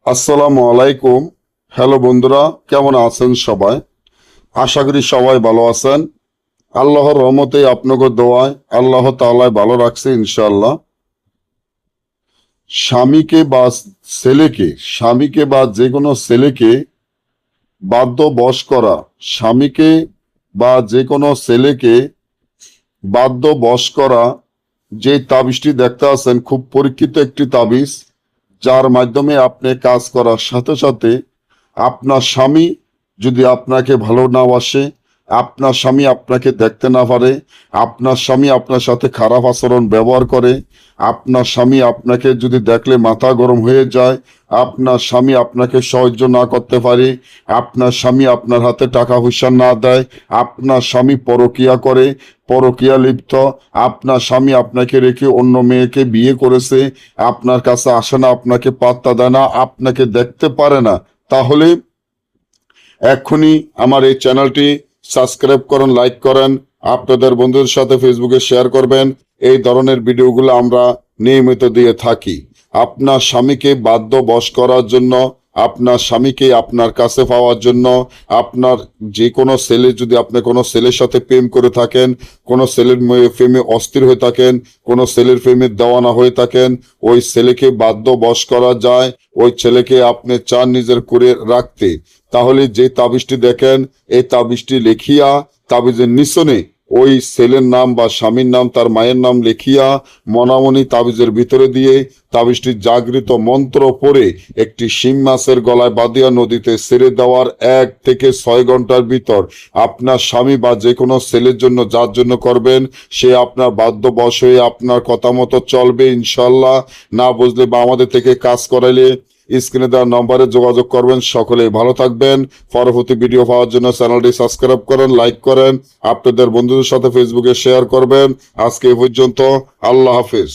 আসসালামু আলাইকুম। হ্যালো বন্ধুরা, কেমন আছেন সবাই? আশা করি সবাই ভালো আছেন। আল্লাহর রহমতে আপনাকে দোয়ায় আল্লাহ তাআলা ভালো রাখছে ইনশাআল্লাহ। স্বামীকে বা স্বামীকে বা যে কোনো ছেলেকে বাধ্য বশ করা, স্বামীকে বা যে কোনো ছেলেকে বাধ্য বশ করা, যে তাবিজটি দেখতে আছেন খুব পরীক্ষিত একটি তাবিজ, যার মাধ্যমে আপনি কাজ করার সাথে সাথে আপনার স্বামী যদি আপনাকে ভালো না বাসে, আপনার স্বামী আপনাকে দেখতে না পারে, আপনার স্বামী আপনার সাথে খারাপ আচরণ ব্যবহার করে, আপনার স্বামী আপনাকে যদি দেখলে মাথা গরম হয়ে যায়, আপনার স্বামী আপনাকে সাহায্য না করতে পারে, আপনার স্বামী আপনার হাতে টাকা পয়সা না দেয়, আপনার স্বামী পরকিয়া করে, পরকিয়া লিপ্ত, আপনার স্বামী আপনাকে রেখে অন্য মেয়েকে বিয়ে করেছে, আপনার কাছে আসে না, আপনাকে পাত্তা দেয় না, আপনাকে দেখতে পারে না, তাহলে এক্ষুনি আমার এই চ্যানেলটি সাবস্ক্রাইব করেন, লাইক করেন, আপনাদের বন্ধুদের সাথে ফেসবুকে শেয়ার করবেন। এই ধরনের ভিডিওগুলো আমরা নিয়মিত দিয়ে থাকি। আপনার স্বামীকে বাধ্য বশ করার জন্য, আপনার স্বামীকে আপনার কাছে পাওয়ার জন্য, আপনার যে কোনো ছেলে যদি আপনি কোনো ছেলের সাথে প্রেম করে থাকেন, কোনো ছেলের প্রেমে অস্থির হয়ে থাকেন, কোনো ছেলের প্রেমে দেওয়ানা হয়ে থাকেন, ওই ছেলেকে বাধ্য বশ করা যায়। ওই ছেলেকে আপনি চান নিজের করে রাখতে, তাহলে যে তাবিজটি দেখেন, এই তাবিজটি লিখিয়া তাবিজের নিচনে ওই ছেলের নাম বা স্বামীর নাম, তার মায়ের নাম লিখিয়া মনামনি তাবিজের ভিতরে দিয়ে তাবিজটি জাগৃত মন্ত্র পড়ে একটি শিং মাছের গলায় বাঁধিয়া নদীতে ছেড়ে দেওয়ার 1 থেকে 6 ঘন্টার ভিতর আপনার স্বামী বা যে কোনো ছেলের জন্য, যার জন্য করবেন, সে আপনার বাধ্যবশ হয়ে আপনার কথা মতো চলবে ইনশাল্লাহ। না বুঝলে বা আমাদের থেকে কাজ করাইলে স্ক্রিনে দেওয়া নম্বরে যোগাযোগ করবেন। সকলেই ভালো থাকবেন। পরবর্তী ভিডিও পাওয়ার জন্য চ্যানেলটি সাবস্ক্রাইব করেন, লাইক করেন, আপনাদের বন্ধুদের সাথে ফেসবুকে শেয়ার করবেন। আজকে এই পর্যন্ত, আল্লাহ হাফেজ।